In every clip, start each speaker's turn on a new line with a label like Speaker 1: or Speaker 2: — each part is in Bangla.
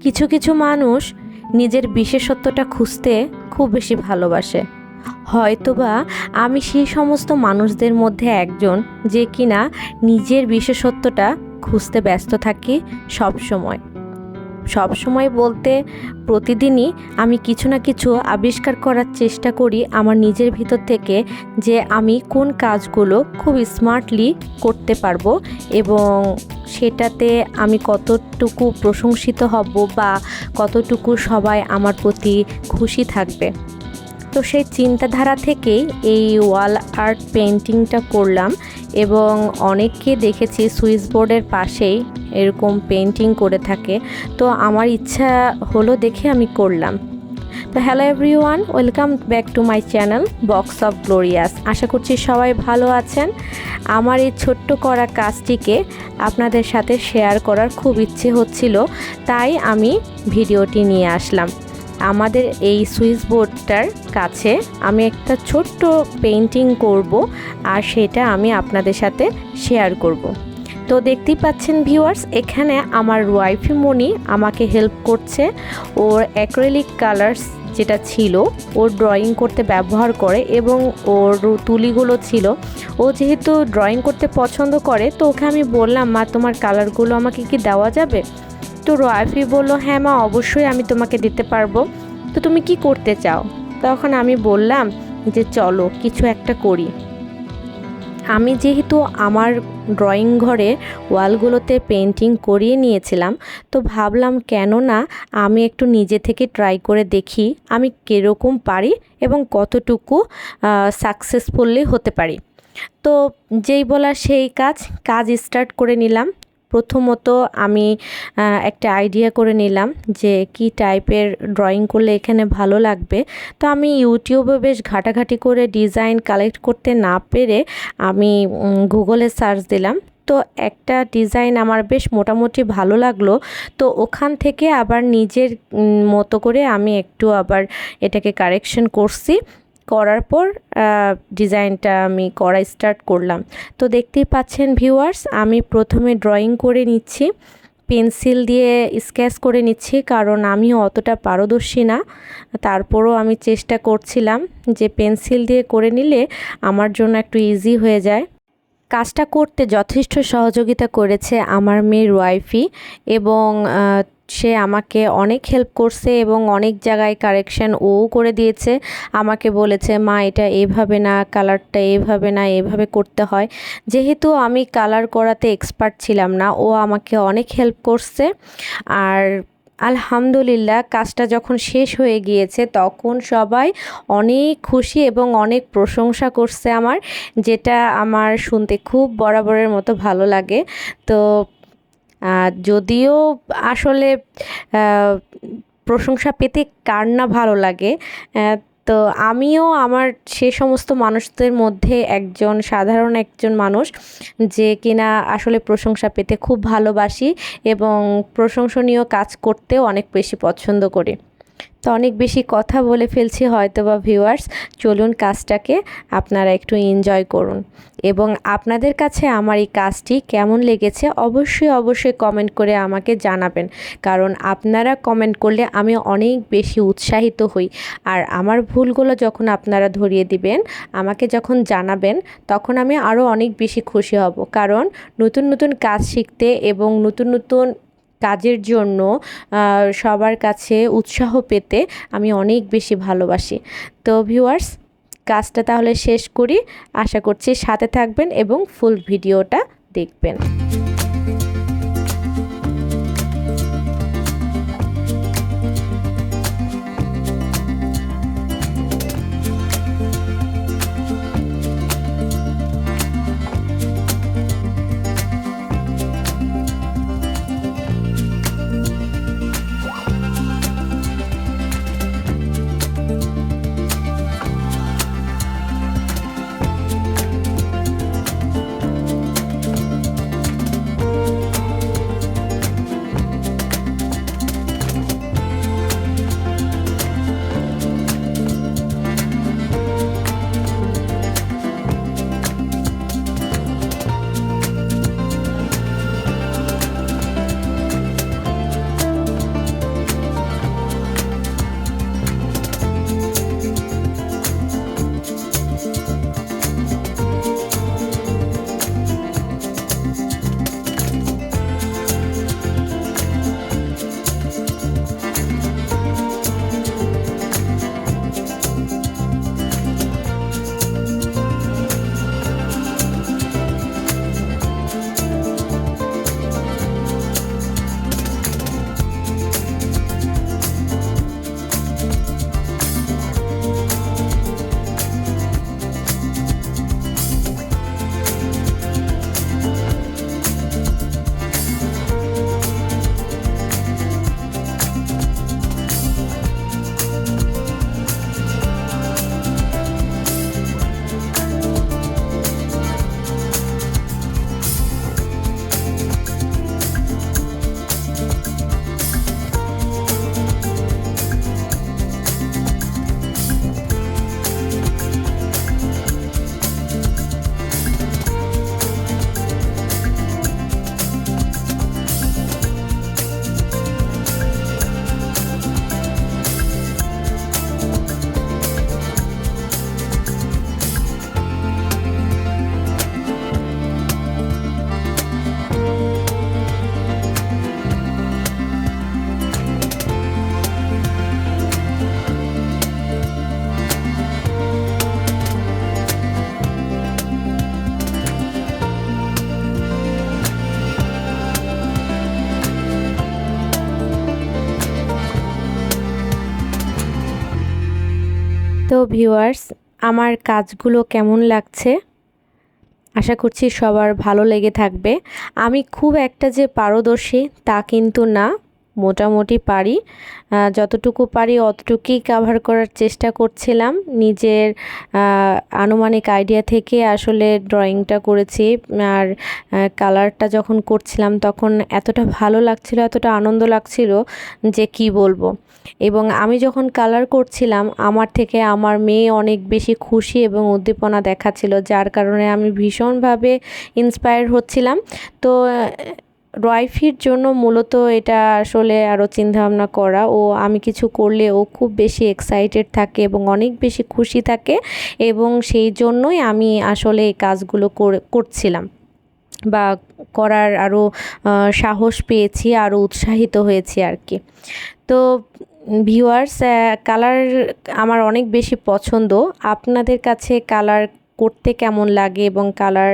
Speaker 1: কিছু কিছু মানুষ নিজের বিশেষত্বটা খুঁজতে খুব বেশি ভালোবাসে। হয়তোবা আমি সেই সমস্ত মানুষদের মধ্যে একজন যে কিনা নিজের বিশেষত্বটা খুঁজতে ব্যস্ত থাকি সবসময় বলতে প্রতিদিনই আমি কিছু না কিছু আবিষ্কার করার চেষ্টা করি আমার নিজের ভিতর থেকে, যে আমি কোন কাজগুলো খুব স্মার্টলি করতে পারবো এবং সেটাতে আমি কতটুকু প্রশংসিত হব বা কতটুকু সবাই আমার প্রতি খুশি থাকবে। তো সেই চিন্তাধারা থেকেই এই ওয়াল আর্ট পেন্টিংটা করলাম এবং অনেককে দেখেছি সুইচবোর্ডের পাশেই এরকম পেন্টিং করে থাকে। তো আমার ইচ্ছা হলো দেখে আমি করলাম। তো hello everyone, welcome back to my channel box of glorious. আশা করছি সবাই ভালো আছেন। আমার এই ছোট্ট করা কাজটিকে আপনাদের সাথে শেয়ার করার খুব ইচ্ছে হচ্ছিল, তাই আমি ভিডিওটি নিয়ে আসলাম। আমাদের এই সুইচবোর্ডটার কাছে আমি একটা ছোট্ট পেন্টিং করব আর সেটা আমি আপনাদের সাথে শেয়ার করব। তো দেখতেই পাচ্ছেন ভিউয়ার্স, এখানে আমার ওয়াইফি মনি আমাকে হেল্প করছে। ওর অ্যাক্রিলিক কালার্স যেটা ছিল ওর ড্রয়িং করতে ব্যবহার করে এবং ওর তুলিগুলো ছিল। ও যেহেতু ড্রয়িং করতে পছন্দ করে, তো ওকে আমি বললাম, মা তোমার কালারগুলো আমাকে কি দেওয়া যাবে? তো ওয়াইফি বলল, হ্যাঁ মা, অবশ্যই আমি তোমাকে দিতে পারবো। তো তুমি কি করতে চাও? তখন আমি বললাম যে চলো কিছু একটা করি। আমি যেহেতু আমার ড্রয়িং ঘরে ওয়ালগুলোতে পেন্টিং করিয়ে নিয়েছিলাম, তো ভাবলাম কেন না আমি একটু নিজে থেকে ট্রাই করে দেখি আমি কীরকম পারি এবং কতটুকু সাকসেসফুলি হতে পারি। তো যেই বলা সেই কাজ স্টার্ট করে নিলাম। প্রথমত আমি একটা আইডিয়া করে নিলাম যে কি টাইপের ড্রয়িং করলে এখানে ভালো লাগবে। তো আমি ইউটিউবে বেশ ঘাটাঘাটি করে ডিজাইন কালেক্ট করতে না পেরে আমি গুগলে সার্চ দিলাম। তো একটা ডিজাইন আমার বেশ মোটামুটি ভালো লাগলো। তো ওখান থেকে আবার নিজের মতো করে আমি একটু আবার এটাকে কারেকশন করছি। করার পর ডিজাইনটা আমি করা স্টার্ট করলাম। তো দেখতেই পাচ্ছেন ভিউয়ার্স, আমি প্রথমে ড্রয়িং করে নিচ্ছি, পেন্সিল দিয়ে স্কেচ করে নিচ্ছি, কারণ আমি অতটা পারদর্শী না। তারপরও আমি চেষ্টা করছিলাম যে পেন্সিল দিয়ে করে নিলে আমার জন্য একটু ইজি হয়ে যায়। কাজটা করতে যথেষ্ট সহযোগিতা করেছে আমার মেয়ের ওয়াইফি এবং সে আমাকে অনেক হেল্প করছে এবং অনেক জায়গায় কারেকশন ও করে দিয়েছে। আমাকে বলেছে, মা এটা এভাবে না, কালারটা এভাবে না, এভাবে করতে হয়। যেহেতু আমি কালার করাতে এক্সপার্ট ছিলাম না, ও আমাকে অনেক হেল্প করছে। আর আলহামদুলিল্লাহ কাজটা যখন শেষ হয়ে গিয়েছে তখন সবাই অনেক খুশি এবং অনেক প্রশংসা করছে আমার, যেটা আমার শুনতে খুব বরাবরের মতো ভালো লাগে। তো যদিও আসলে প্রশংসা পেতে কার না ভালো লাগে, তো আমিও আমার সে সমস্ত মানুষদের মধ্যে সাধারণ একজন মানুষ যে কিনা আসলে প্রশংসা পেতে খুব ভালোবাসি এবং প্রশংসনীয় কাজ করতেও অনেক বেশি পছন্দ করি। তো অনেক বেশি কথা বলে ফেলছি হয়তো বা ভিউয়ার্স, চলুন কাজটাকে আপনারা একটু এনজয় করুন এবং আপনাদের কাছে আমার এই কাজটি কেমন লেগেছে অবশ্যই কমেন্ট করে আমাকে জানাবেন, কারণ আপনারা কমেন্ট করলে আমি অনেক বেশি উৎসাহিত হই। আর আমার ভুলগুলো যখন আপনারা ধরিয়ে দিবেন, আমাকে যখন জানাবেন, তখন আমি আরও অনেক বেশি খুশি হব, কারণ নতুন কাজ শিখতে এবং নতুন কাজের জন্য সবার কাছে উৎসাহ পেতে আমি অনেক বেশি ভালোবাসি। তো ভিউয়ার্স, কাজটা তাহলে শেষ করি। আশা করছি সাথে থাকবেন এবং ফুল ভিডিওটা দেখবেন। তো ভিউয়ার্স, আমার কাজগুলো কেমন লাগছে? আশা করছি সবার ভালো লেগে থাকবে। আমি খুব একটা যে পারদর্শী তা কিন্তু না, মোটামুটি পারি। যতটুকু পারি অতটুকুই কভার করার চেষ্টা করছিলাম। নিজের আনুমানিক আইডিয়া থেকে আসলে ড্রয়িংটা করেছি। আর কালারটা যখন করছিলাম তখন এতটা ভালো লাগছিল, এতটা আনন্দ লাগছিল যে কি বলবো। এবং আমি যখন কালার করছিলাম আমার থেকে আমার মেয়ে অনেক বেশি খুশি এবং উদ্দীপনা দেখাচ্ছিল, যার কারণে আমি ভীষণভাবে ইন্সপায়ার হচ্ছিলাম। তো রয়ফির জন্য মূলত এটা আসলে আরও চিন্তাভাবনা করা, ও আমি কিছু করলে ও খুব বেশি এক্সাইটেড থাকে এবং অনেক বেশি খুশি থাকে, এবং সেই জন্যই আমি আসলে এই কাজগুলো করছিলাম বা করার আরও সাহস পেয়েছি, আরও উৎসাহিত হয়েছি আর কি। তো ভিউয়ার্স, কালার আমার অনেক বেশি পছন্দ। আপনাদের কাছে কালার করতে কেমন লাগে এবং কালার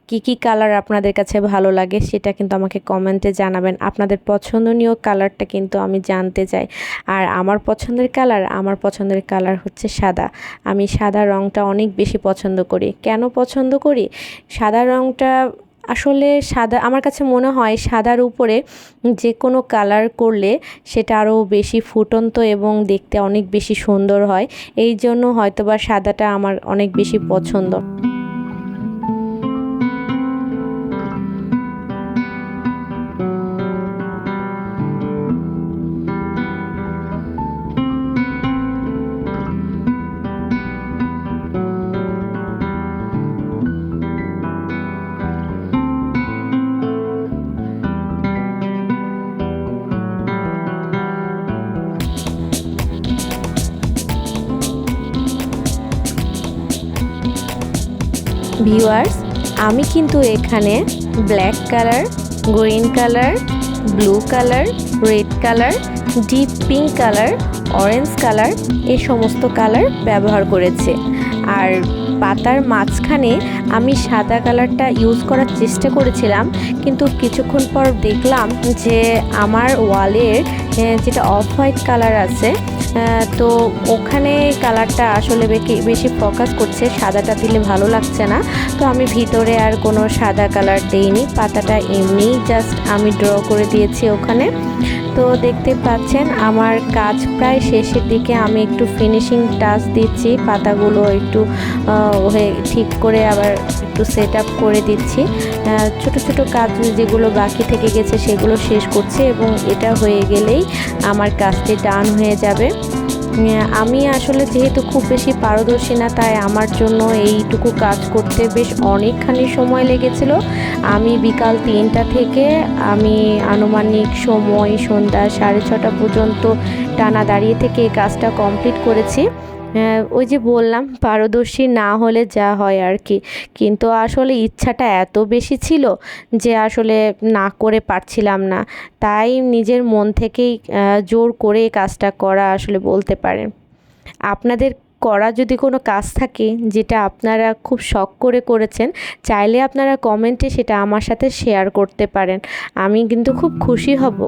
Speaker 1: কি কালার আপনাদের কাছে ভালো লাগে সেটা কিন্তু আমাকে কমেন্টে জানাবেন। আপনাদের পছন্দনীয় কালারটা কিন্তু আমি জানতে চাই। আর আমার পছন্দের কালার হচ্ছে সাদা। আমি সাদা রঙটা অনেক বেশি পছন্দ করি। কেন পছন্দ করি? সাদা রঙটা আসলে সাদা আমার কাছে মনে হয় সাদার উপরে যে কোনো কালার করলে সেটা আরও বেশি ফুটন্ত এবং দেখতে অনেক বেশি সুন্দর হয়। এই জন্য হয়তোবা সাদাটা আমার অনেক বেশি পছন্দ। ভিউয়ার্স, আমি কিন্তু এখানে black colour, green colour, blue colour, red colour, deep pink colour, orange colour এই সমস্ত কালার ব্যবহার করেছি। আর পাতার মাঝখানে আমি সাদা কালারটা ইউজ করার চেষ্টা করেছিলাম, কিন্তু কিছুক্ষণ পর দেখলাম যে আমার ওয়ালের যেটা অফ হোয়াইট কালার আছে, তো ওখানে কালারটা আসলে বেশি ফোকাস করছে, সাদাটা দিলে ভালো লাগছে না। তো আমি ভিতরে আর কোনো সাদা কালার দেইনি, পাতাটা এমনিই জাস্ট আমি ড্র করে দিয়েছি ওখানে। তো দেখতে পাচ্ছেন আমার কাজ প্রায় শেষের দিকে। আমি একটু ফিনিশিং টাচ দিচ্ছি, পাতাগুলো একটু ঠিক করে আবার একটু সেট আপ করে দিচ্ছি। ছোট ছোট কাজ যেগুলো বাকি থেকে গেছে সেগুলো শেষ করছি, এবং এটা হয়ে গেলেই আমার কাজটি ডান হয়ে যাবে। আমি আসলে যেহেতু খুব বেশি পারদর্শী না, তাই আমার জন্য এইটুকু কাজ করতে বেশ অনেকখানি সময় লেগেছিল। আমি বিকাল 3টা থেকে আমি আনুমানিক সময় সন্ধ্যা 6:30 পর্যন্ত টানা দাঁড়িয়ে থেকে এই কাজটা কমপ্লিট করেছি। ওই যে বললাম পারদর্শী না হলে যা হয় আর কি, কিন্তু আসলে ইচ্ছাটা এত বেশি ছিল যে আসলে না করে পারছিলাম না, তাই নিজের মন থেকেই জোর করে কাজটা করা আসলে বলতে পারেন। আপনাদের করা যদি কোনো কাজ থাকে যেটা আপনারা খুব শখ করে করেছেন, চাইলে আপনারা কমেন্টে সেটা আমার সাথে শেয়ার করতে পারেন, আমি কিন্তু খুব খুশি হব।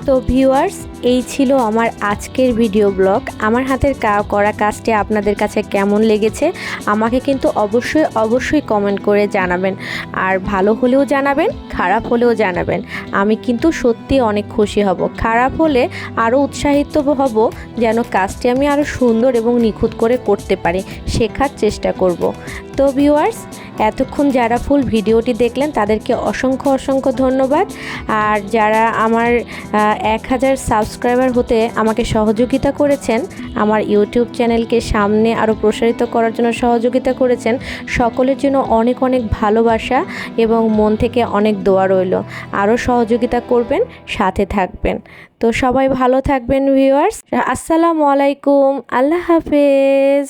Speaker 1: তো ভিউয়ার্স, এই ছিল আমার আজকের ভিডিও ব্লগ। আমার হাতের করা কাজটি আপনাদের কাছে কেমন লেগেছে আমাকে কিন্তু অবশ্যই কমেন্ট করে জানাবেন। আর ভালো হলেও জানাবেন, খারাপ হলেও জানাবেন। আমি কিন্তু সত্যি অনেক খুশি হব। খারাপ হলে আরও উৎসাহিত হব যেন কাজটি আমি আরও সুন্দর এবং নিখুঁত করে করতে পারি, শেখার চেষ্টা করব। তো ভিউয়ার্স, এতক্ষণ যারা ফুল ভিডিওটি দেখলেন তাদেরকে অসংখ্য ধন্যবাদ। আর যারা আমার 1000 সাবস্ক্রাইবার হতে আমাকে সহযোগিতা করেছেন, আমার ইউটিউব চ্যানেলকে সামনে আরও প্রসারিত করার জন্য সহযোগিতা করেছেন, সকলের জন্য অনেক ভালোবাসা এবং মন থেকে অনেক দোয়া রইল। আরও সহযোগিতা করবেন, সাথে থাকবেন। তো সবাই ভালো থাকবেন ভিউয়ার্স। আসসালামু আলাইকুম, আল্লাহ হাফেজ।